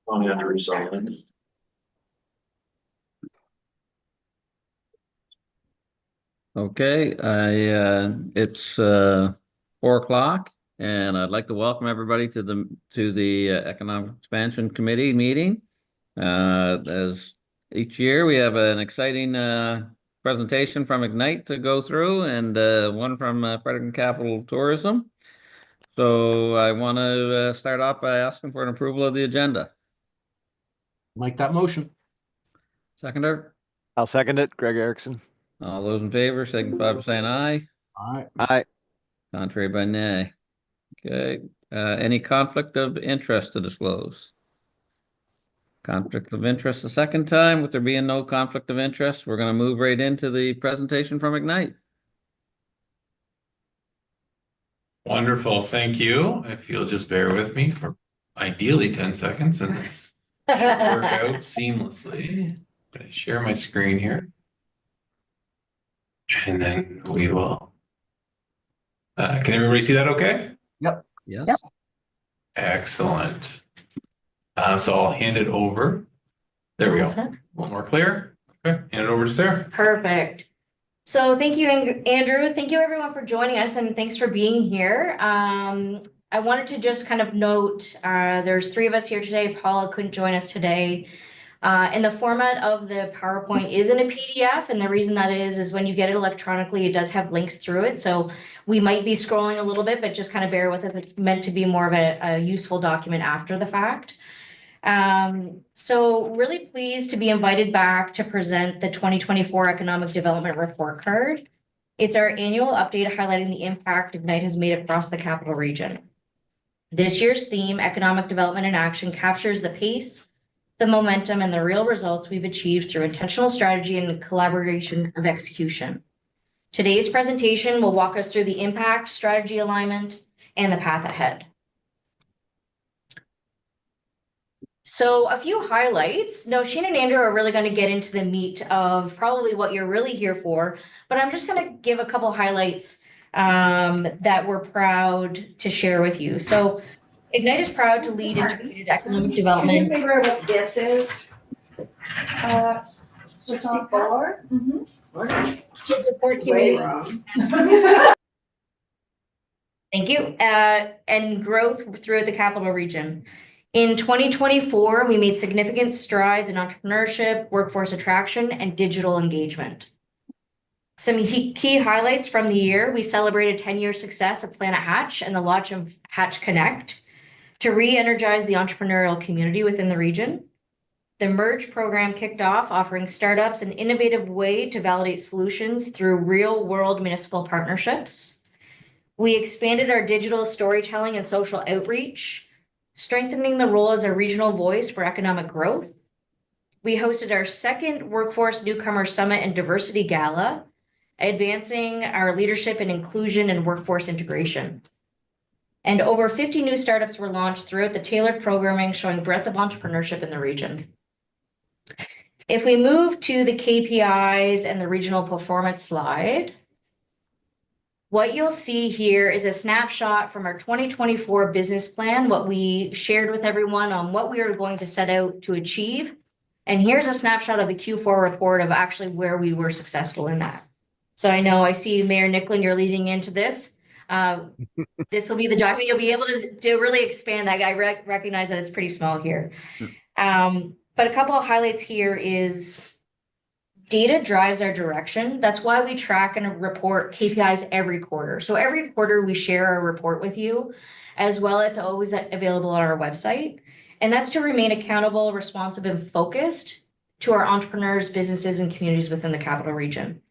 On the under resign. Okay, it's 4 o'clock, and I'd like to welcome everybody to the Economic Expansion Committee meeting. As each year, we have an exciting presentation from Ignite to go through, and one from Fredericton Capital Tourism. So I want to start off by asking for an approval of the agenda. Make that motion. Seconder, I'll second it. Greg Erickson. all those in favor signify by saying aye. All right. Aye. Contrary by nay. Okay, any conflict of interest to disclose? Conflict of interest the second time. With there being no conflict of interest, we're going to move right into the presentation from Ignite. Wonderful, thank you. If you'll just bear with me for ideally 10 seconds and this should work out seamlessly. I'm gonna share my screen here. And then we will. Can everybody see that okay? Yes. Yep. Excellent. So I'll hand it over. There we go. A little more clear. Okay, hand it over to Sarah. Perfect. So thank you, Andrew. Thank you everyone for joining us and thanks for being here. I wanted to just kind of note, there's 3 of us here today. Paula couldn't join us today. And the format of the PowerPoint is in a PDF. And the reason that is when you get it electronically, it does have links through it. So we might be scrolling a little bit, but just kind of bear with us. It's meant to be more of a useful document after the fact. So really pleased to be invited back to present the 2024 Economic Development Report Card. It's our annual update highlighting the impact Ignite has made across the capital region. This year's theme, Economic Development in Action, captures the pace, the momentum, and the real results we've achieved through intentional strategy and collaboration of execution. Today's presentation will walk us through the impact, strategy alignment, and the path ahead. So a few highlights. Nosheen and Andrew are really going to get into the meat of probably what you're really here for, but I'm just going to give a couple highlights that we're proud to share with you. So Ignite is proud to lead integrated economic development. Can you figure out what this is? Switch on forward? To support Way community. wrong. Thank you. And growth throughout the capital region. In 2024, we made significant strides in entrepreneurship, workforce attraction, and digital engagement. Some key highlights from the year: we celebrated 10-year success of Planet Hatch and the launch of Hatch Connect to re-energize the entrepreneurial community within the region. The Merge program kicked off, offering startups an innovative way to validate solutions through real-world municipal partnerships. We expanded our digital storytelling and social outreach, strengthening the role as a regional voice for economic growth. We hosted our second Workforce Newcomer Summit and Diversity Gala, advancing our leadership in inclusion and workforce integration. And over 50 new startups were launched throughout the tailored programming, showing breadth of entrepreneurship in the region. If we move to the KPIs and the regional performance slide, what you'll see here is a snapshot from our 2024 business plan, what we shared with everyone on what we are going to set out to achieve. And here's a snapshot of the Q4 report of actually where we were successful in that. So I know I see Mayor Nicklin, you're leading into this. This will be the document you'll be able to really expand that. I recognize that it's pretty small here. But a couple of highlights here is data drives our direction. That's why we track and report KPIs every quarter. So every quarter we share our report with you, as well. It's always available on our website. And that's to remain accountable, responsive, and focused to our entrepreneurs, businesses, and communities within the capital region.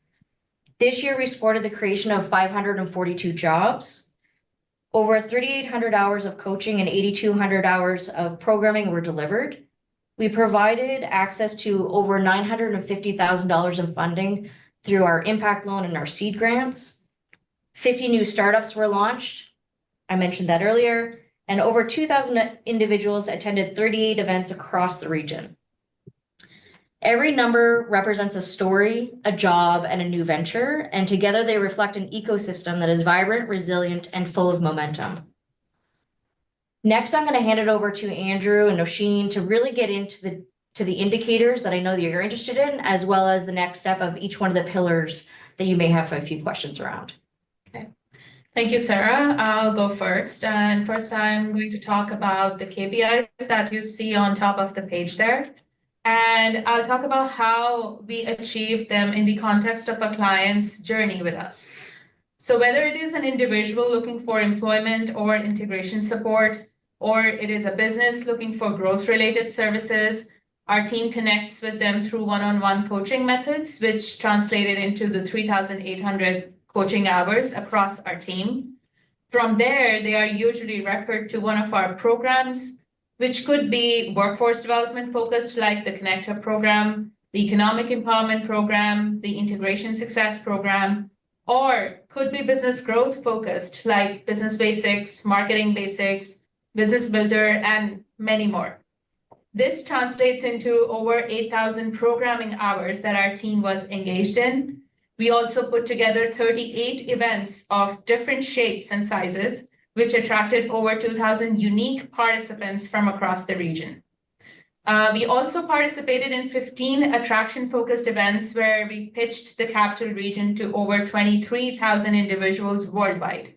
This year, we supported the creation of 542 jobs. Over 3,800 hours of coaching and 8,200 hours of programming were delivered. We provided access to over $950,000 in funding through our impact loan and our seed grants. 50 new startups were launched. I mentioned that earlier. And over 2,000 individuals attended 38 events across the region. Every number represents a story, a job, and a new venture, and together they reflect an ecosystem that is vibrant, resilient, and full of momentum. Next, I'm gonna hand it over to Andrew and Oshin to really get into the indicators that I know that you're interested in, as well as the next step of each one of the pillars that you may have a few questions around. Thank you, Sarah. I'll go first. And first, I'm going to talk about the KPIs that you see on top of the page there. And I'll talk about how we achieve them in the context of a client's journey with us. So whether it is an individual looking for employment or integration support, or it is a business looking for growth-related services, our team connects with them through one-on-one coaching methods, which translated into the 3,800 coaching hours across our team. From there, they are usually referred to one of our programs, which could be workforce development focused, like the Connector program, the Economic Empowerment program, the Integration Success program, or could be business growth focused, like Business Basics, Marketing Basics, Business Builder, and many more. This translates into over 8,000 programming hours that our team was engaged in. We also put together 38 events of different shapes and sizes, which attracted over 2,000 unique participants from across the region. We also participated in 15 attraction-focused events where we pitched the capital region to over 23,000 individuals worldwide.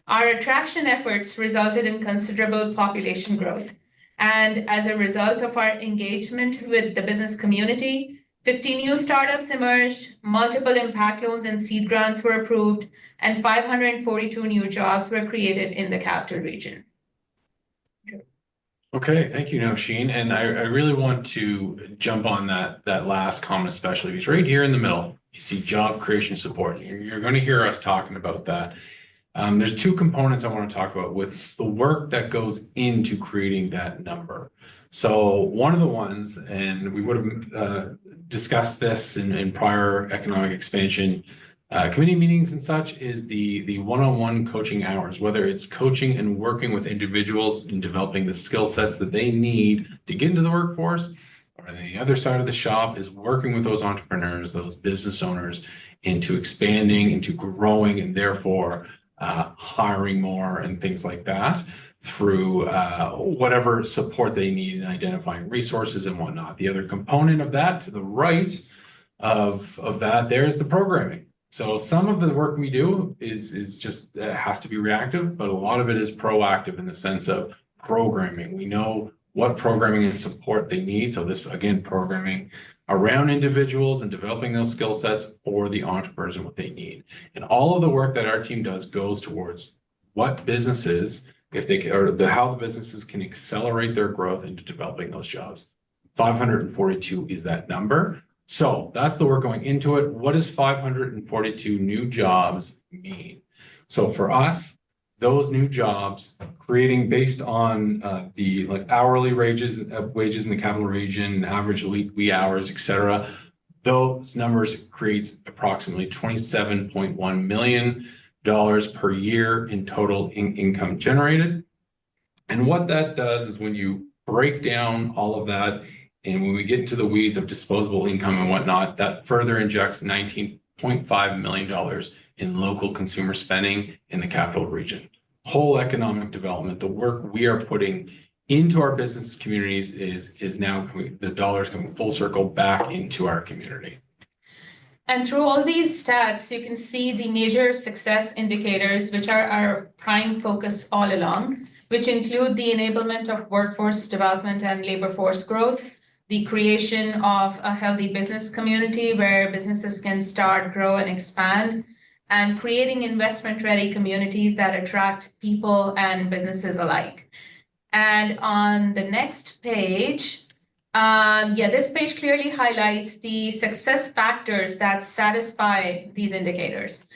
Our attraction efforts resulted in considerable population growth. And as a result of our engagement with the business community, 50 new startups emerged, multiple impact loans and seed grants were approved, and 542 new jobs were created in the capital region. Okay, thank you, Nosheen. And I really want to jump on that last comment, especially because right here in the middle, you see job creation support. You're going to hear us talking about that. There's two components I want to talk about with the work that goes into creating that number. So one of the ones, and we would have discussed this in prior economic expansion committee meetings and such, is the one-on-one coaching hours, whether it's coaching and working with individuals in developing the skill sets that they need to get into the workforce, or on the other side of the shop is working with those entrepreneurs, those business owners, into expanding, into growing, and therefore hiring more and things like that through whatever support they need in identifying resources and whatnot. The other component of that to the right of that, there's the programming. So some of the work we do is just has to be reactive, but a lot of it is proactive in the sense of programming. We know what programming and support they need. So this, again, programming around individuals and developing those skill sets or the entrepreneurs and what they need. And all of the work that our team does goes towards what businesses, if they or how the businesses can accelerate their growth into developing those jobs. 542 is that number. So that's the work going into it. What does 542 new jobs mean? So for us, those new jobs creating based on the hourly wages in the capital region, average weekly hours, etc. Those numbers creates approximately $27.1 million per year in total income generated. And what that does is when you break down all of that, and when we get into the weeds of disposable income and whatnot, that further injects $19.5 million in local consumer spending in the capital region. Whole economic development, the work we are putting into our business communities is now the dollars coming full circle back into our community. And through all these stats, you can see the major success indicators, which are our prime focus all along, which include the enablement of workforce development and labor force growth, the creation of a healthy business community where businesses can start, grow, and expand, and creating investment-ready communities that attract people and businesses alike. And on the next page, this page clearly highlights the success factors that satisfy these indicators.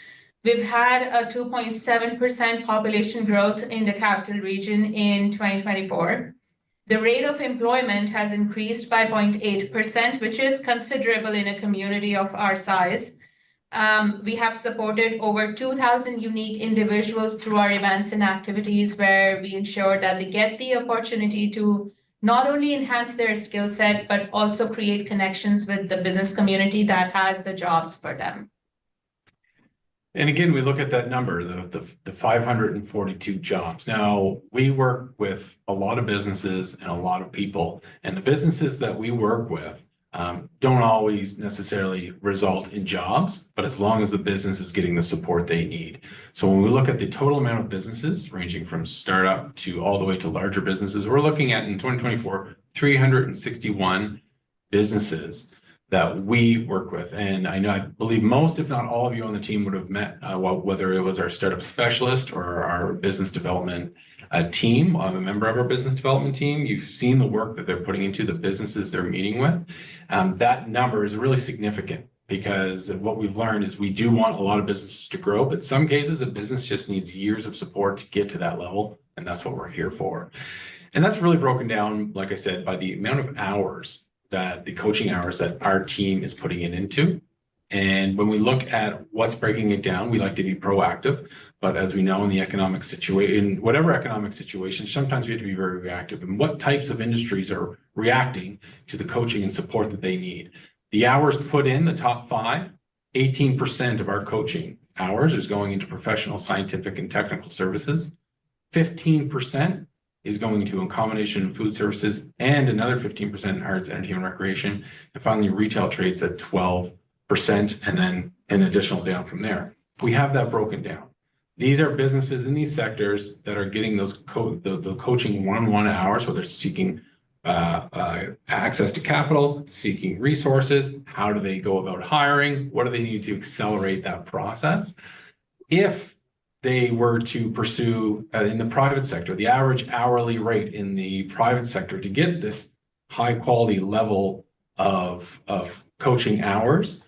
We've had a 2.7% population growth in the capital region in 2024. The rate of employment has increased by 0.8%, which is considerable in a community of our size. We have supported over 2,000 unique individuals through our events and activities where we ensure that they get the opportunity to not only enhance their skill set, but also create connections with the business community that has the jobs for them. And again, we look at that number, the 542 jobs. Now, we work with a lot of businesses and a lot of people, and the businesses that we work with don't always necessarily result in jobs, but as long as the business is getting the support they need. So when we look at the total amount of businesses ranging from startup to all the way to larger businesses, we're looking at in 2024, 361 businesses that we work with. And I believe most, if not all of you on the team would have met, whether it was our startup specialist or our business development team. I'm a member of our business development team. You've seen the work that they're putting into the businesses they're meeting with. That number is really significant because what we've learned is we do want a lot of businesses to grow, but some cases a business just needs years of support to get to that level. And that's what we're here for. And that's really broken down, like I said, by the amount of hours that the coaching hours that our team is putting it into. And when we look at what's breaking it down, we like to be proactive. But as we know in the economic situation, whatever economic situation, sometimes we have to be very reactive. And what types of industries are reacting to the coaching and support that they need? The hours put in, the top 5, 18% of our coaching hours is going into professional, scientific, and technical services. 15% is going to a combination of food services and another 15% in arts, entertainment, recreation. And finally, retail trades at 12%, and then an additional down from there. We have that broken down. These are businesses in these sectors that are getting those the coaching one-on-one hours, whether it's seeking access to capital, seeking resources. How do they go about hiring? What do they need to accelerate that process? If they were to pursue in the private sector, the average hourly rate in the private sector to get this high quality level of coaching hours,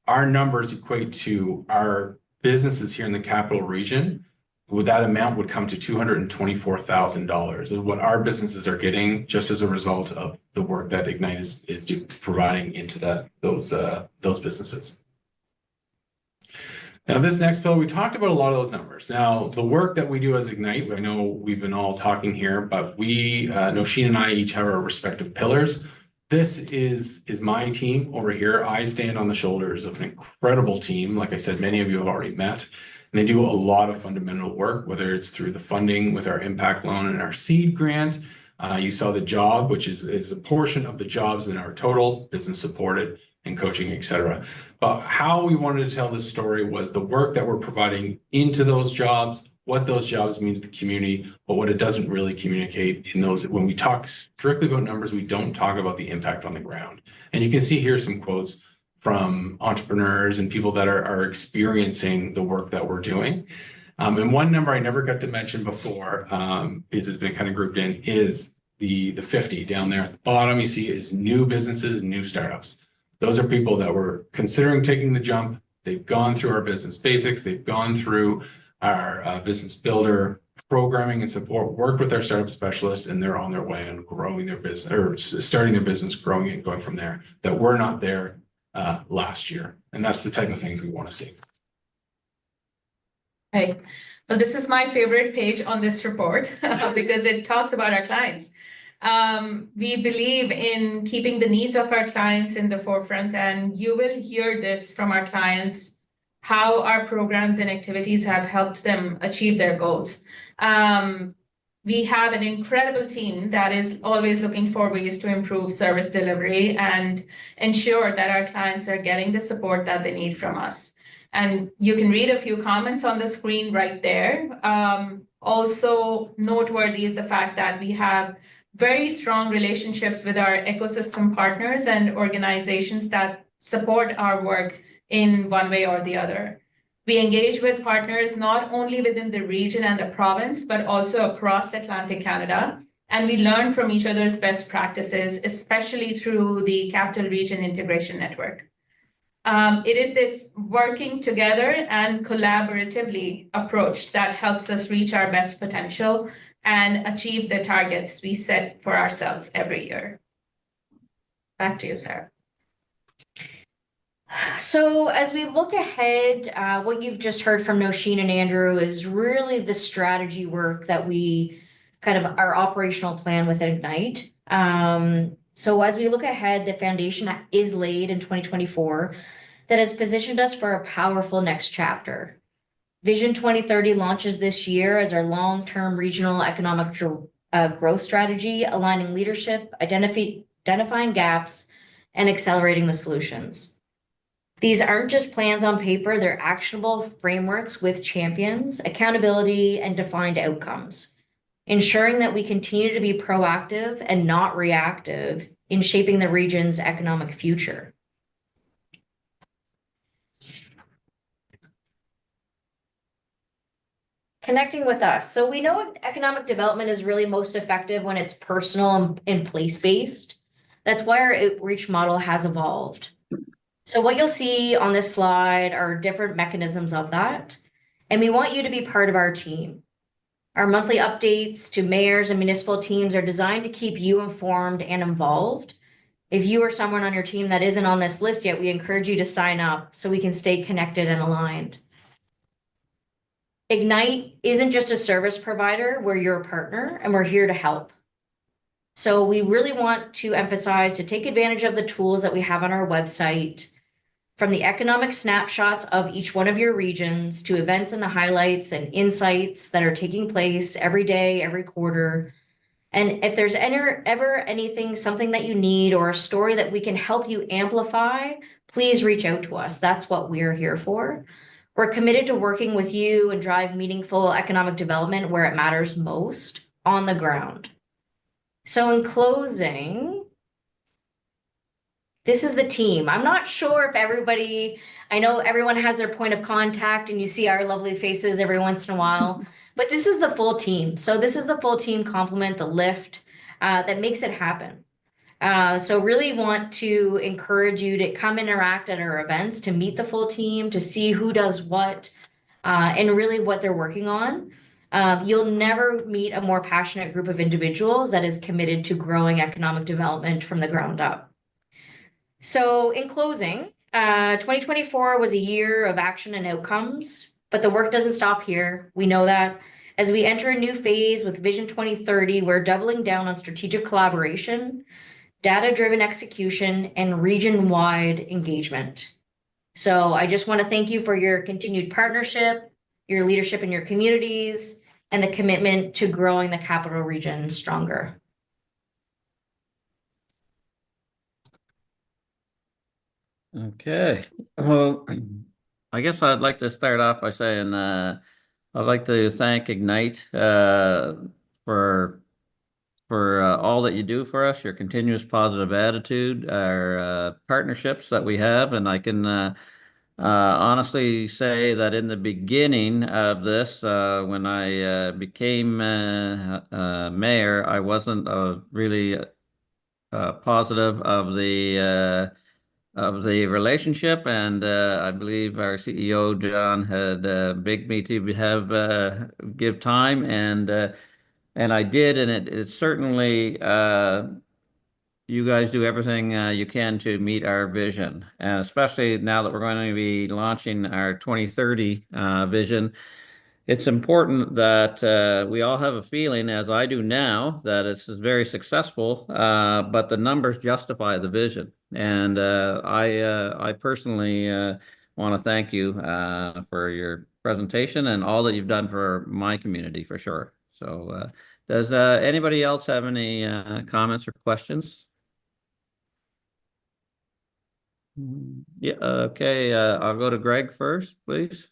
our numbers equate to our businesses here in the capital region. With that amount would come to $224,000 is what our businesses are getting just as a result of the work that Ignite is providing into those businesses. Now, this next pillar, we talked about a lot of those numbers. Now, the work that we do as Ignite, I know we've been all talking here, but Nosheen and I each have our respective pillars. This is my team over here. I stand on the shoulders of an incredible team. Like I said, many of you have already met. And they do a lot of fundamental work, whether it's through the funding with our impact loan and our seed grant. You saw the job, which is a portion of the jobs in our total business supported and coaching, et cetera. But how we wanted to tell this story was the work that we're providing into those jobs, what those jobs mean to the community, but what it doesn't really communicate in those. When we talk strictly about numbers, we don't talk about the impact on the ground. And you can see here some quotes from entrepreneurs and people that are experiencing the work that we're doing. And one number I never got to mention before is it's been kind of grouped in is the 50 down there at the bottom. You see is new businesses, new startups. Those are people that were considering taking the jump. They've gone through our business basics. They've gone through our business builder programming and support, work with our startup specialists, and they're on their way and growing their business or starting their business, growing it, and going from there. That we're not there last year. And that's the type of things we want to see. Hey, well, this is my favorite page on this report because it talks about our clients. We believe in keeping the needs of our clients in the forefront, and you will hear this from our clients, how our programs and activities have helped them achieve their goals. We have an incredible team that is always looking for ways to improve service delivery and ensure that our clients are getting the support that they need from us. And you can read a few comments on the screen right there. Also noteworthy is the fact that we have very strong relationships with our ecosystem partners and organizations that support our work in one way or the other. We engage with partners not only within the region and the province, but also across Atlantic Canada. And we learn from each other's best practices, especially through the Capital Region Integration Network. It is this working together and collaboratively approach that helps us reach our best potential and achieve the targets we set for ourselves every year. Back to you, Sarah. So as we look ahead, what you've just heard from Nosheen and Andrew is really the strategy work that we kind of our operational plan with Ignite. So as we look ahead, the foundation is laid in 2024. that has positioned us for a powerful next chapter. Vision 2030 launches this year as our long-term regional economic growth strategy, aligning leadership, identifying gaps, and accelerating the solutions. These aren't just plans on paper, they're actionable frameworks with champions, accountability, and defined outcomes, ensuring that we continue to be proactive and not reactive in shaping the region's economic future. Connecting with us. So we know economic development is really most effective when it's personal and place-based. That's why our outreach model has evolved. So what you'll see on this slide are different mechanisms of that. And we want you to be part of our team. Our monthly updates to mayors and municipal teams are designed to keep you informed and involved. If you or someone on your team that isn't on this list yet, we encourage you to sign up so we can stay connected and aligned. Ignite isn't just a service provider, we're your partner and we're here to help. So we really want to emphasize to take advantage of the tools that we have on our website, from the economic snapshots of each one of your regions to events and the highlights and insights that are taking place every day, every quarter. And if there's ever anything, something that you need or a story that we can help you amplify, please reach out to us. That's what we're here for. We're committed to working with you and drive meaningful economic development where it matters most, on the ground. So in closing, this is the team. I'm not sure if everybody, I know everyone has their point of contact and you see our lovely faces every once in a while, but this is the full team. So this is the full team complement, the lift that makes it happen. So really want to encourage you to come interact at our events, to meet the full team, to see who does what, and really what they're working on. You'll never meet a more passionate group of individuals that is committed to growing economic development from the ground up. So in closing, 2024 was a year of action and outcomes, but the work doesn't stop here. We know that. As we enter a new phase with Vision 2030, we're doubling down on strategic collaboration, data-driven execution, and region-wide engagement. So I just want to thank you for your continued partnership, your leadership in your communities, and the commitment to growing the Capital Region stronger. Okay, well, I guess I'd like to start off by saying I'd like to thank Ignite for all that you do for us, your continuous positive attitude, our partnerships that we have, and I can honestly say that in the beginning of this, when I became mayor, I wasn't really positive of the relationship, and I believe our CEO John had begged me to give time, and I did, and it certainly you guys do everything you can to meet our vision, and especially now that we're going to be launching our 2030 vision. It's important that we all have a feeling, as I do now, that this is very successful, but the numbers justify the vision. And I personally want to thank you for your presentation and all that you've done for my community, for sure. So does anybody else have any comments or questions? Yeah, okay, I'll go to Greg first, please.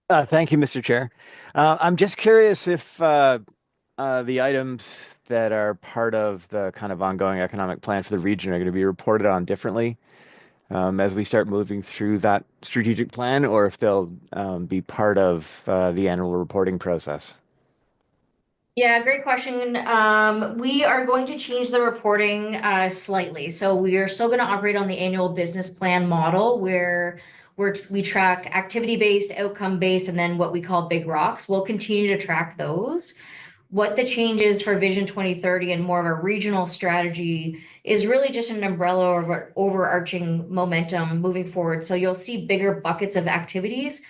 Thank you, Mr. Chair. I'm just curious if the items that are part of the kind of ongoing economic plan for the region are going to be reported on differently as we start moving through that strategic plan, or if they'll be part of the annual reporting process. Yeah, great question. We are going to change the reporting slightly. So we are still going to operate on the annual business plan model where we track activity-based, outcome-based, and then what we call big rocks. We'll continue to track those. What the change is for Vision 2030 and more of a regional strategy is really just an umbrella or overarching momentum moving forward. So you'll see bigger buckets of activities.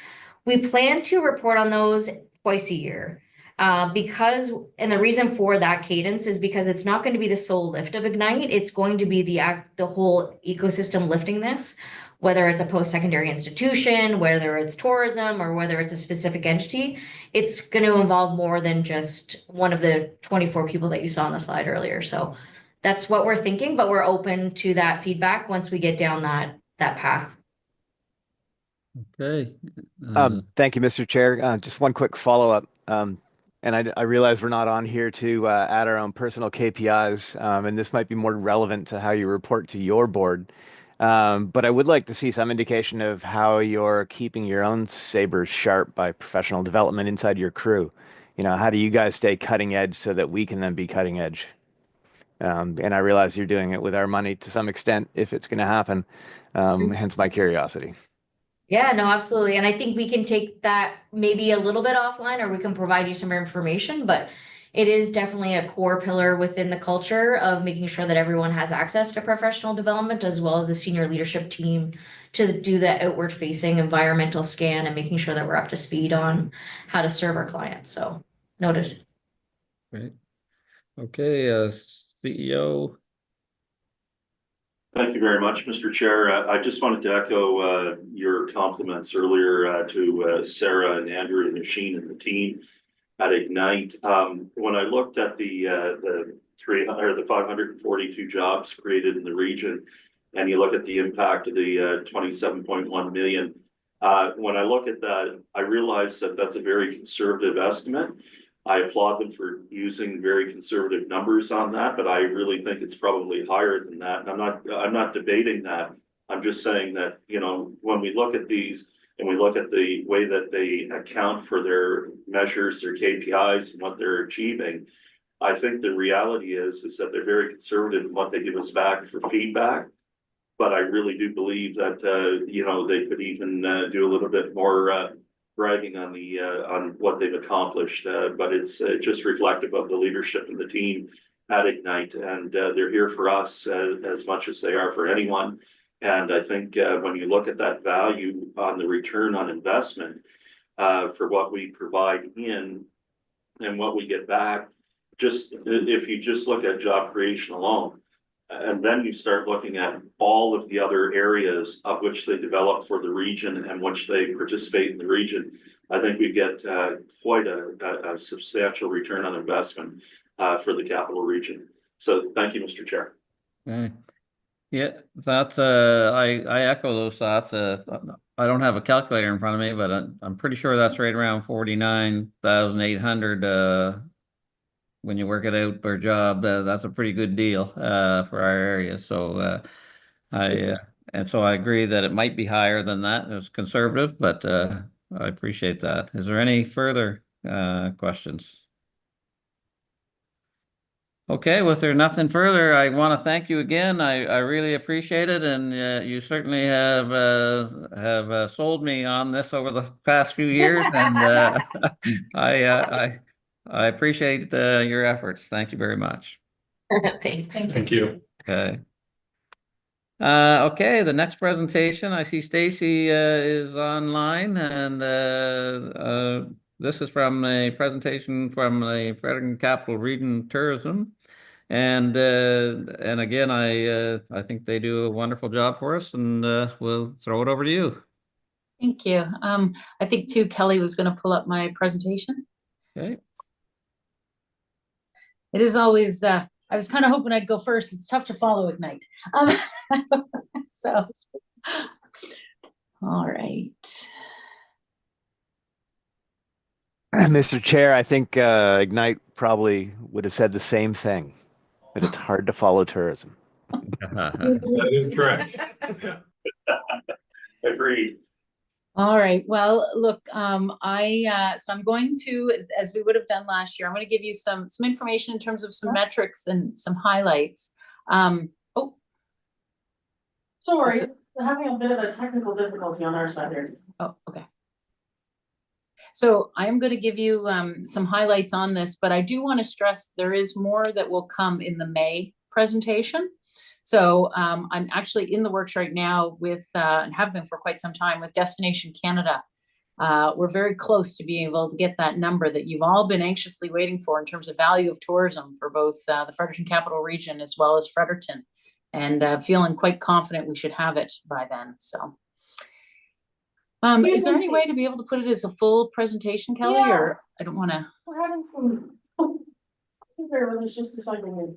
We plan to report on those twice a year. And the reason for that cadence is because it's not going to be the sole lift of Ignite. It's going to be the whole ecosystem lifting this. whether it's a post-secondary institution, whether it's tourism, or whether it's a specific entity, it's going to involve more than just one of the 24 people that you saw on the slide earlier. So that's what we're thinking, but we're open to that feedback once we get down that path. Okay. Thank you, Mr. Chair. Just one quick follow-up. And I realize we're not on here to add our own personal KPIs, and this might be more relevant to how you report to your board. But I would like to see some indication of how you're keeping your own sabers sharp by professional development inside your crew. You know, how do you guys stay cutting edge so that we can then be cutting edge? And I realize you're doing it with our money to some extent if it's going to happen. Hence my curiosity. Yeah, no, absolutely. And I think we can take that maybe a little bit offline, or we can provide you some more information, but it is definitely a core pillar within the culture of making sure that everyone has access to professional development, as well as the senior leadership team to do the outward facing environmental scan and making sure that we're up to speed on how to serve our clients. So noted. Great. Okay, CEO. Thank you very much, Mr. Chair. I just wanted to echo your compliments earlier to Sarah and Andrew and Machine and the team at Ignite. When I looked at the 542 jobs created in the region, and you look at the impact of the 27.1 million, when I look at that, I realize that that's a very conservative estimate. I applaud them for using very conservative numbers on that, but I really think it's probably higher than that. And I'm not debating that. I'm just saying that, you know, when we look at these and we look at the way that they account for their measures, their KPIs and what they're achieving, I think the reality is that they're very conservative in what they give us back for feedback. But I really do believe that, you know, they could even do a little bit more bragging on on what they've accomplished, but it's just reflective of the leadership and the team at Ignite, and they're here for us as much as they are for anyone. And I think when you look at that value on the return on investment for what we provide in and what we get back, just if you just look at job creation alone, and then you start looking at all of the other areas of which they develop for the region and which they participate in the region, I think we get quite a substantial return on investment for the capital region. So thank you, Mr. Chair. Okay. Yeah, that's I echo those thoughts. I don't have a calculator in front of me, but I'm pretty sure that's right around 49,800 when you work it out per job. That's a pretty good deal for our area. So and so I agree that it might be higher than that. It's conservative, but I appreciate that. Is there any further questions? Okay, well, if there's nothing further, I want to thank you again. I really appreciate it, and you certainly have sold me on this over the past few years, and I appreciate your efforts. Thank you very much. Thanks. Thank you. Okay. Okay, the next presentation, I see Stacy is online, and this is from a presentation from the Fredericton Capital Region Tourism. And again, I think they do a wonderful job for us, and we'll throw it over to you. Thank you. I think too, Kelly was going to pull up my presentation. Okay. It is always, I was kind of hoping I'd go first. It's tough to follow Ignite. So, all right. Mr. Chair, I think Ignite probably would have said the same thing, that it's hard to follow tourism. That is correct. Agreed. All right. Well, look, so I'm going to, as we would have done last year, I'm going to give you some information in terms of some metrics and some highlights. Oh, sorry, we're having a bit of a technical difficulty on our side here. Oh, okay. So I'm going to give you some highlights on this, but I do want to stress there is more that will come in the May presentation. So I'm actually in the works right now with, and have been for quite some time, with Destination Canada. We're very close to being able to get that number that you've all been anxiously waiting for in terms of value of tourism for both the Fredericton Capital Region as well as Fredericton. and feeling quite confident we should have it by then. So, Excuse is there me, any way to sis. be able to put it as a full presentation, Kelly? Yeah. Or I don't want to. We're having some. Here, well, it's just a second.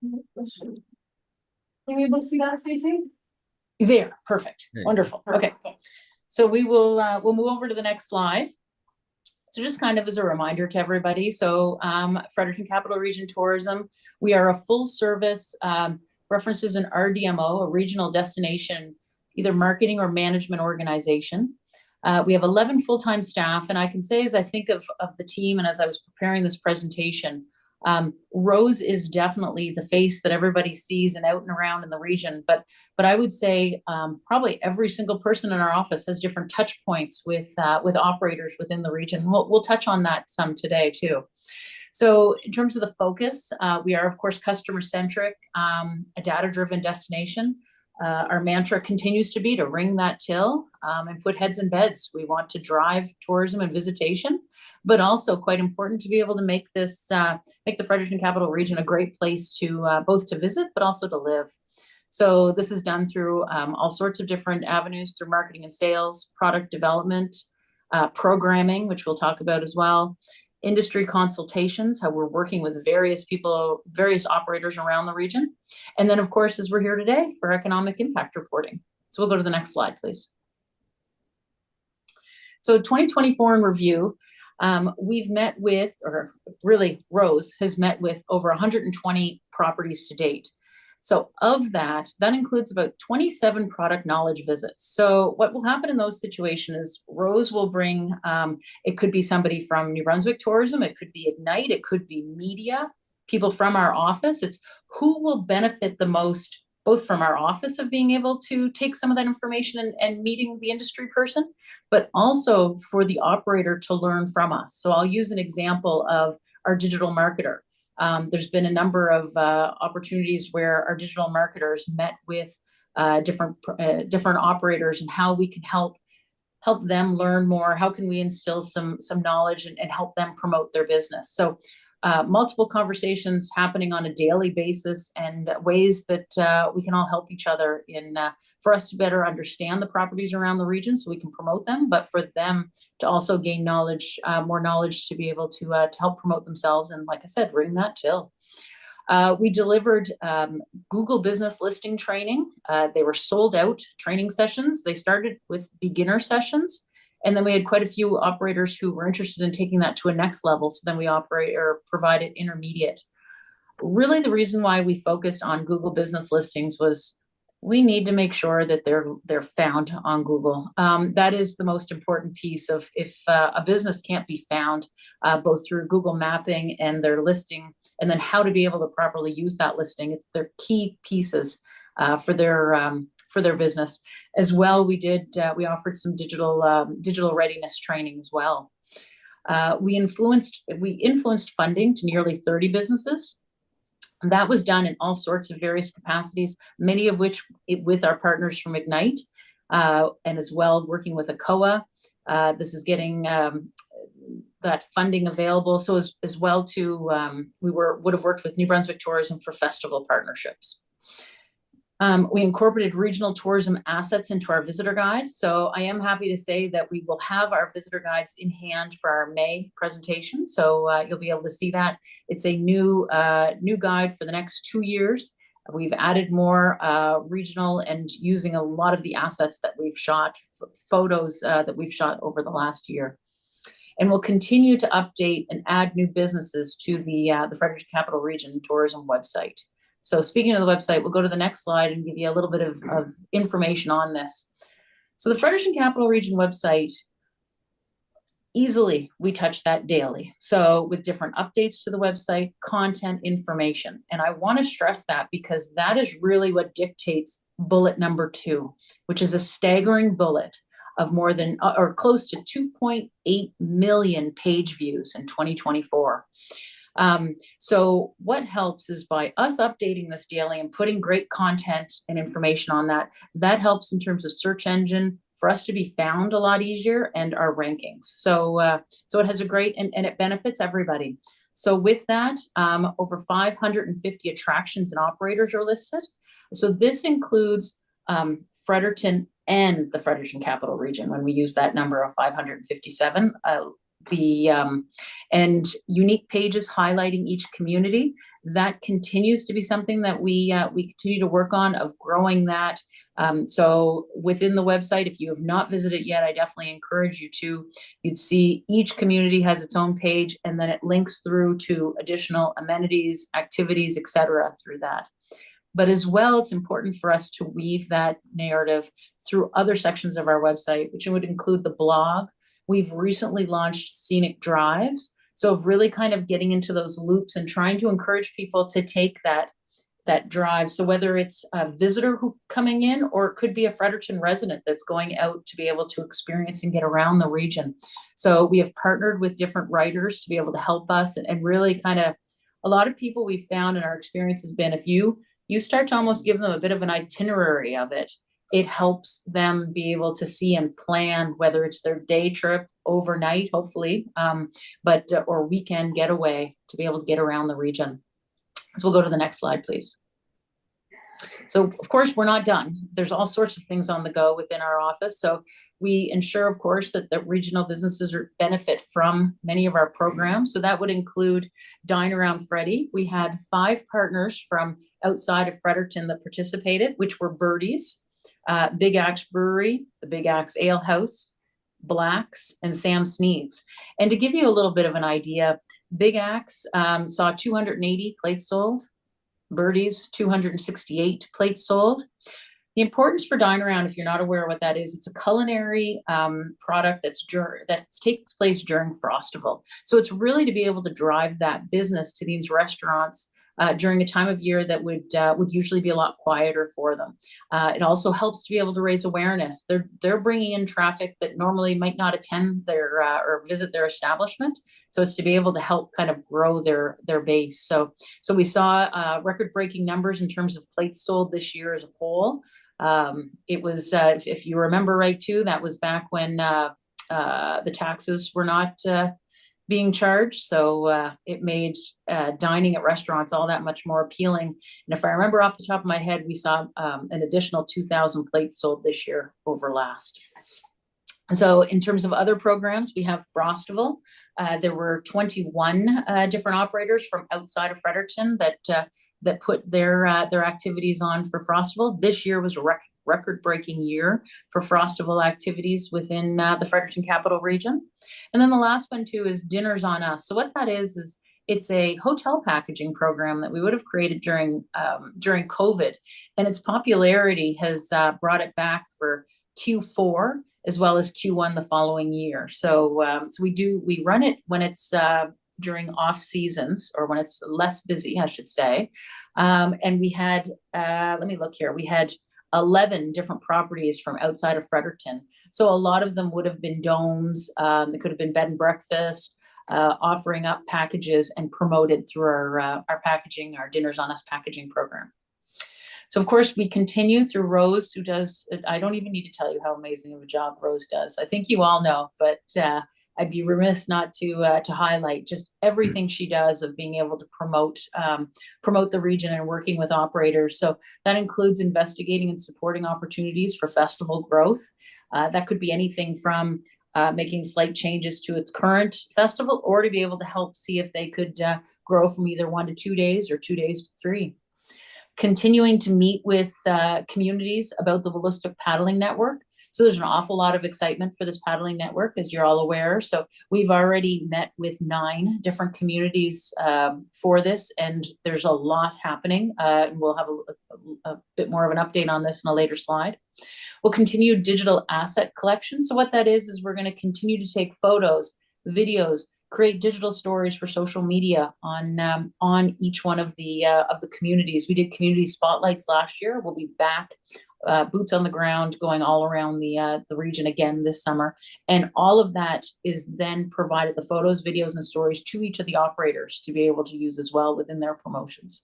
Can you able to see that, Stacy? There, perfect, There you go. wonderful. Okay, so we will we'll move over to the next slide. So just kind of as a reminder to everybody, so Fredericton Capital Region Tourism, we are a full service references an RDMO, a regional destination, either marketing or management organization. We have 11 full-time staff, and I can say as I think of the team and as I was preparing this presentation, Rose is definitely the face that everybody sees and out and around in the region. But I would say probably every single person in our office has different touch points with operators within the region. We'll touch on that some today too. So in terms of the focus, we are of course customer centric, a data driven destination. Our mantra continues to be to ring that till and put heads in beds. We want to drive tourism and visitation, but also quite important to be able to make this, make the Fredericton Capital Region a great place to both to visit, but also to live. So this is done through all sorts of different avenues, through marketing and sales, product development, programming, which we'll talk about as well, industry consultations, how we're working with various people, various operators around the region. And then of course, as we're here today for economic impact reporting. So we'll go to the next slide, please. So 2024 in review, we've met with, or really Rose has met with over 120 properties to date. So of that includes about 27 product knowledge visits. So what will happen in those situations is Rose will bring, it could be somebody from New Brunswick Tourism, it could be Ignite, it could be media, people from our office. It's who will benefit the most, both from our office of being able to take some of that information and meeting the industry person, but also for the operator to learn from us. So I'll use an example of our digital marketer. There's been a number of opportunities where our digital marketers met with different operators and how we can help them learn more. How can we instill some knowledge and help them promote their business? So multiple conversations happening on a daily basis and ways that we can all help each other in for us to better understand the properties around the region so we can promote them, but for them to also gain knowledge, more knowledge to be able to help promote themselves. And like I said, ring that till. We delivered Google business listing training. They were sold out training sessions. They started with beginner sessions. And then we had quite a few operators who were interested in taking that to a next level. So then we provided intermediate. Really the reason why we focused on Google business listings was we need to make sure that they're found on Google. That is the most important piece of if a business can't be found both through Google mapping and their listing, and then how to be able to properly use that listing. It's their key pieces for their business. As well, we offered some digital readiness training as well. We influenced funding to nearly 30 businesses. And that was done in all sorts of various capacities, many of which with our partners from Ignite, and as well working with ACOA. This is getting that funding available. So as well too, we would have worked with New Brunswick Tourism for festival partnerships. We incorporated regional tourism assets into our visitor guide. So I am happy to say that we will have our visitor guides in hand for our May presentation. So you'll be able to see that. It's a new guide for the next 2 years. We've added more regional and using a lot of the assets that we've shot, photos that we've shot over the last year. And we'll continue to update and add new businesses to the Fredericton Capital Region Tourism website. So speaking of the website, we'll go to the next slide and give you a little bit of information on this. So the Fredericton Capital Region website, easily we touch that daily. So with different updates to the website, content, information. And I want to stress that because that is really what dictates bullet number 2, which is a staggering bullet of more than or close to 2.8 million page views in 2024. So what helps is by us updating this daily and putting great content and information on that helps in terms of search engine for us to be found a lot easier and our rankings. So it has a great, and it benefits everybody. So with that, over 550 attractions and operators are listed. So this includes Fredericton and the Fredericton Capital Region when we use that number of 557. And unique pages highlighting each community. That continues to be something that we continue to work on, of growing that. So within the website, if you have not visited yet, I definitely encourage you to. You'd see each community has its own page, and then it links through to additional amenities, activities, etc. through that. But as well, it's important for us to weave that narrative through other sections of our website, which would include the blog. We've recently launched scenic drives. So of really kind of getting into those loops and trying to encourage people to take that drive. So whether it's a visitor who coming in, or it could be a Fredericton resident that's going out to be able to experience and get around the region. So we have partnered with different writers to be able to help us, and really kind of, a lot of people we've found in our experience has been, if you start to almost give them a bit of an itinerary of it, it helps them be able to see and plan, whether it's their day trip, overnight, hopefully, or weekend getaway, to be able to get around the region. So we'll go to the next slide, please. So of course, we're not done. There's all sorts of things on the go within our office. So we ensure, of course, that the regional businesses benefit from many of our programs. So that would include Dine Around Freddy. We had 5 partners from outside of Fredericton that participated, which were Birdies, Big Axe Brewery, the Big Axe Ale House, Blacks, and Sam Sneed's. And to give you a little bit of an idea, Big Axe saw 280 plates sold. Birdies, 268 plates sold. The importance for Dine Around, if you're not aware of what that is, it's a culinary product that takes place during Frostival. So it's really to be able to drive that business to these restaurants during a time of year that would usually be a lot quieter for them. It also helps to be able to raise awareness. They're bringing in traffic that normally might not attend their or visit their establishment. So it's to be able to help kind of grow their base. So we saw record-breaking numbers in terms of plates sold this year as a whole. It was, if you remember right too, that was back when the taxes were not being charged. So it made dining at restaurants all that much more appealing. And if I remember off the top of my head, we saw an additional 2,000 plates sold this year over last. So in terms of other programs, we have Frostival. There were 21 different operators from outside of Fredericton that put their activities on for Frostival. This year was a record-breaking year for Frostival activities within the Fredericton Capital Region. And then the last one too is Dinners on Us. So what that is it's a hotel packaging program that we would have created during COVID, and its popularity has brought it back for Q4 as well as Q1 the following year. So we run it when it's during off seasons, or when it's less busy, I should say. And we had, let me look here, we had 11 different properties from outside of Fredericton. So a lot of them would have been domes. They could have been bed and breakfast, offering up packages and promoted through our packaging, our Dinners on Us packaging program. So of course we continue through Rose, who does, I don't even need to tell you how amazing of a job Rose does. I think you all know, but I'd be remiss not to highlight just everything she does of being able to promote the region and working with operators. So that includes investigating and supporting opportunities for festival growth. That could be anything from making slight changes to its current festival, or to be able to help see if they could grow from either 1 to 2 days or 2 days to 3. Continuing to meet with communities about the Wolastoq Paddling Network. So there's an awful lot of excitement for this paddling network, as you're all aware. So we've already met with 9 different communities for this, and there's a lot happening. And we'll have a bit more of an update on this in a later slide. We'll continue digital asset collection. So what that is we're going to continue to take photos, videos, create digital stories for social media on each one of the communities. We did community spotlights last year. We'll be back, boots on the ground, going all around the region again this summer. And all of that is then provided, the photos, videos, and stories, to each of the operators to be able to use as well within their promotions.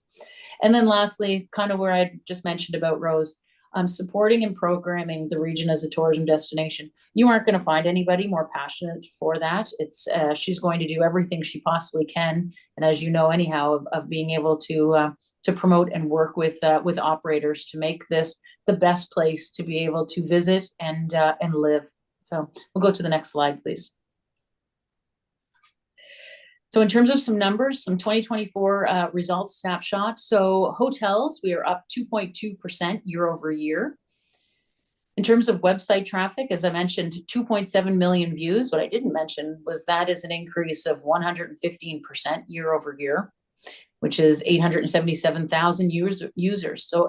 And then lastly, kind of where I just mentioned about Rose, supporting and programming the region as a tourism destination. You aren't going to find anybody more passionate for that. It's she's going to do everything she possibly can, and as you know, anyhow, of being able to promote and work with operators to make this the best place to be able to visit and live. So we'll go to the next slide, please. So in terms of some numbers, some 2024 results snapshot. So hotels, we are up 2.2% year over year. In terms of website traffic, as I mentioned, 2.7 million views. What I didn't mention was that is an increase of 115% year over year, which is 877,000 users. So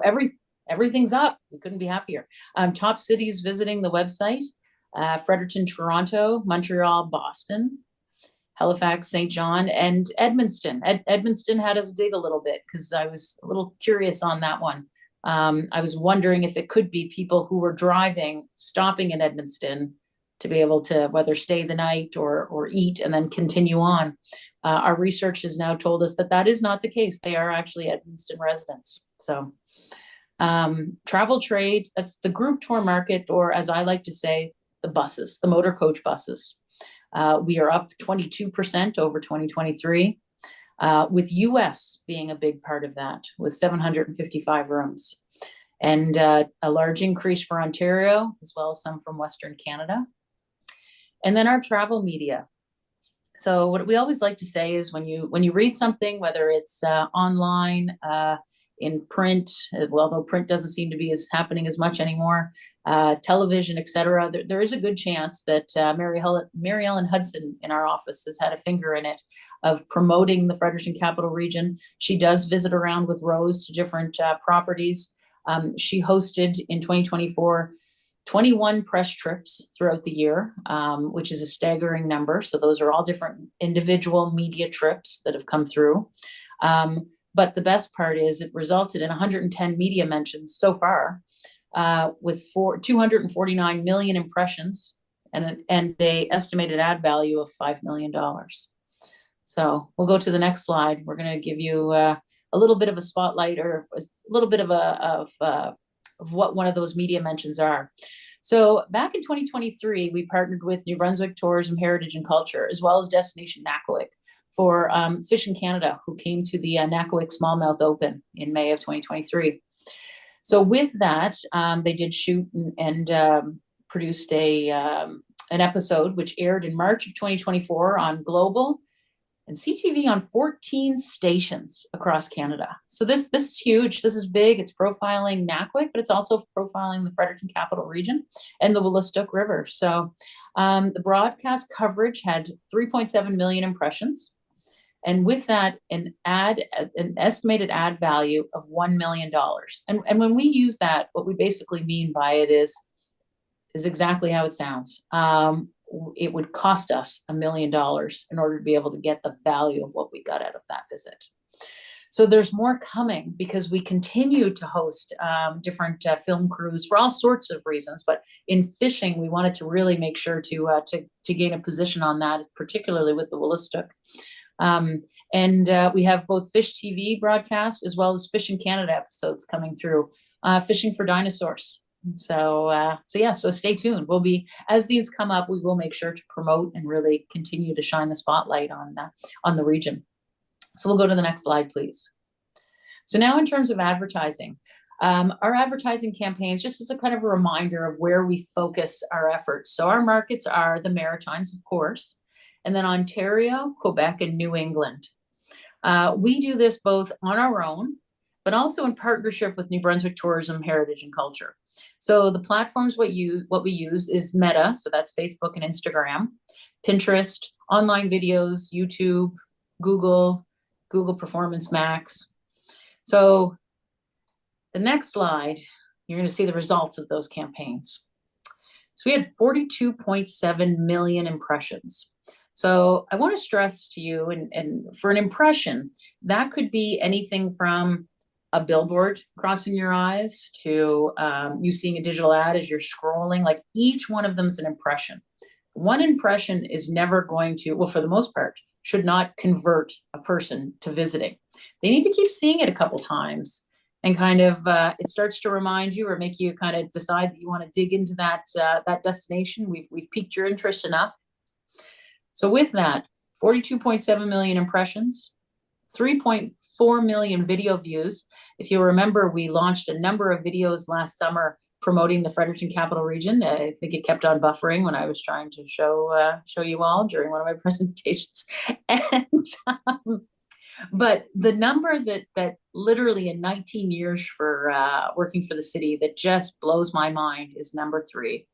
everything's up. We couldn't be happier. Top cities visiting the website, Fredericton, Toronto, Montreal, Boston, Halifax, St. John, and Edmundston. Edmundston had us dig a little bit because I was a little curious on that one. I was wondering if it could be people who were driving, stopping in Edmundston to be able to whether stay the night or eat and then continue on. Our research has now told us that that is not the case. They are actually Edmundston residents. So travel trade, that's the group tour market, or as I like to say, the buses, the motor coach buses. We are up 22% over 2023, with US being a big part of that, with 755 rooms, and a large increase for Ontario, as well as some from Western Canada. And then our travel media. So what we always like to say is when you read something, whether it's online, in print, although print doesn't seem to be happening as much anymore, television, etc. There is a good chance that Mary Ellen Hudson in our office has had a finger in it of promoting the Fredericton Capital Region. She does visit around with Rose to different properties. She hosted in 2024 21 press trips throughout the year, which is a staggering number. So those are all different individual media trips that have come through. But the best part is it resulted in 110 media mentions so far, with 249 million impressions and an estimated ad value of $5 million. So we'll go to the next slide. We're going to give you a little bit of a spotlight, or a little bit of what one of those media mentions are. So back in 2023, we partnered with New Brunswick Tourism, Heritage and Culture, as well as Destination Nakawik, for Fishing Canada, who came to the Nakawik Smallmouth Open in May of 2023. So with that, they did shoot and produced an episode which aired in March of 2024 on Global and CTV on 14 stations across Canada. So this is huge. This is big. It's profiling Nakawik, but it's also profiling the Fredericton Capital Region and the Wolastoq River. So the broadcast coverage had 3.7 million impressions. And with that, an estimated ad value of $1 million. And when we use that, what we basically mean by it is exactly how it sounds. It would cost us $1 million in order to be able to get the value of what we got out of that visit. So there's more coming because we continue to host different film crews for all sorts of reasons. But in fishing, we wanted to really make sure to gain a position on that, particularly with the Wolastoq. And we have both Fish TV broadcast as well as Fishing Canada episodes coming through, Fishing for Dinosaurs. So stay tuned. We'll be, as these come up, we will make sure to promote and really continue to shine the spotlight on the region. So we'll go to the next slide, please. So now in terms of advertising, our advertising campaigns, just as a kind of a reminder of where we focus our efforts. So our markets are the Maritimes, of course, and then Ontario, Quebec, and New England. We do this both on our own, but also in partnership with New Brunswick Tourism, Heritage and Culture. So the platforms what we use is Meta, so that's Facebook and Instagram, Pinterest, online videos, YouTube, Google Performance Max. So the next slide, you're going to see the results of those campaigns. So we had 42.7 million impressions. So I want to stress to you, and for an impression, that could be anything from a billboard crossing your eyes to you seeing a digital ad as you're scrolling. Like each one of them is an impression. One impression is never going to, well, for the most part, should not convert a person to visiting. They need to keep seeing it a couple times and kind of it starts to remind you or make you kind of decide that you want to dig into that that destination, we've piqued your interest enough. So with that, 42.7 million impressions, 3.4 million video views. If you remember, we launched a number of videos last summer promoting the Fredericton Capital Region. I think it kept on buffering when I was trying to show you all during one of my presentations. And but the number that literally in 19 years for working for the city that just blows my mind is number 3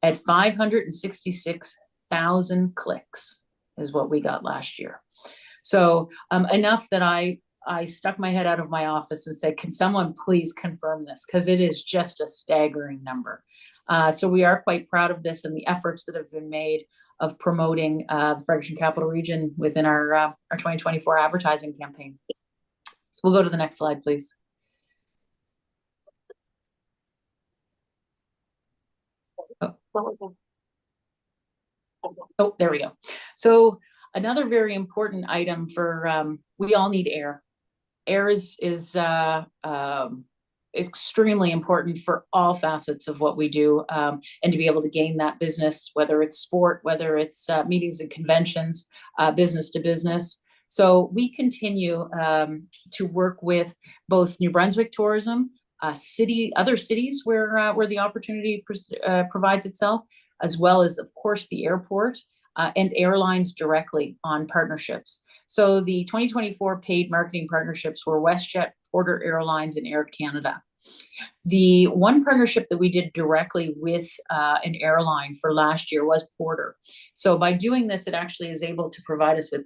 at 566,000 clicks is what we got last year. So enough that I stuck my head out of my office and said, can someone please confirm this? Because it is just a staggering number. So we are quite proud of this and the efforts that have been made of promoting the Fredericton Capital Region within our 2024 advertising campaign. So we'll go to the next slide, please. Oh, there we go. So another very important item for, we all need air. Air is extremely important for all facets of what we do, and to be able to gain that business, whether it's sport, whether it's meetings and conventions, business to business. So we continue to work with both New Brunswick Tourism, other cities where the opportunity provides itself, as well as, of course, the airport and airlines directly on partnerships. So the 2024 paid marketing partnerships were WestJet, Porter Airlines, and Air Canada. The one partnership that we did directly with an airline for last year was Porter. So by doing this, it actually is able to provide us with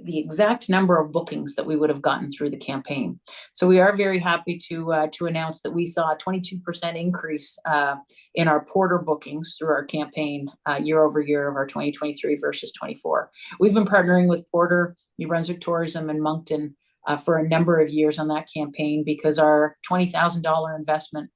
the exact number of bookings that we would have gotten through the campaign. So we are very happy to announce that we saw a 22% increase in our Porter bookings through our campaign year over year of our 2023 versus 24. We've been partnering with Porter, New Brunswick Tourism, and Moncton for a number of years on that campaign because our $20,000 investment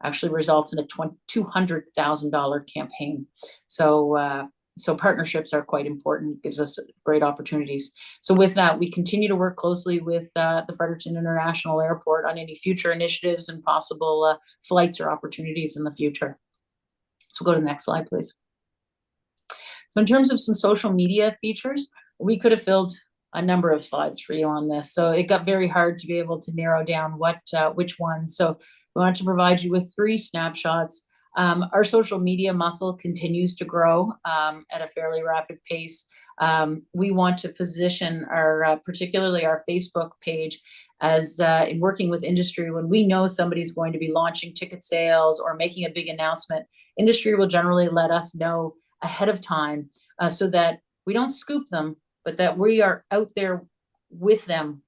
actually results in a $200,000 campaign. So partnerships are quite important, gives us great opportunities. So with that, we continue to work closely with the Fredericton International Airport on any future initiatives and possible flights or opportunities in the future. So we'll go to the next slide, please. So in terms of some social media features, we could have filled a number of slides for you on this. So it got very hard to be able to narrow down which ones. So we wanted to provide you with 3 snapshots. Our social media muscle continues to grow at a fairly rapid pace. We want to position our, particularly our Facebook page as in working with industry, when we know somebody's going to be launching ticket sales or making a big announcement, industry will generally let us know ahead of time so that we don't scoop them, but that we are out there with them,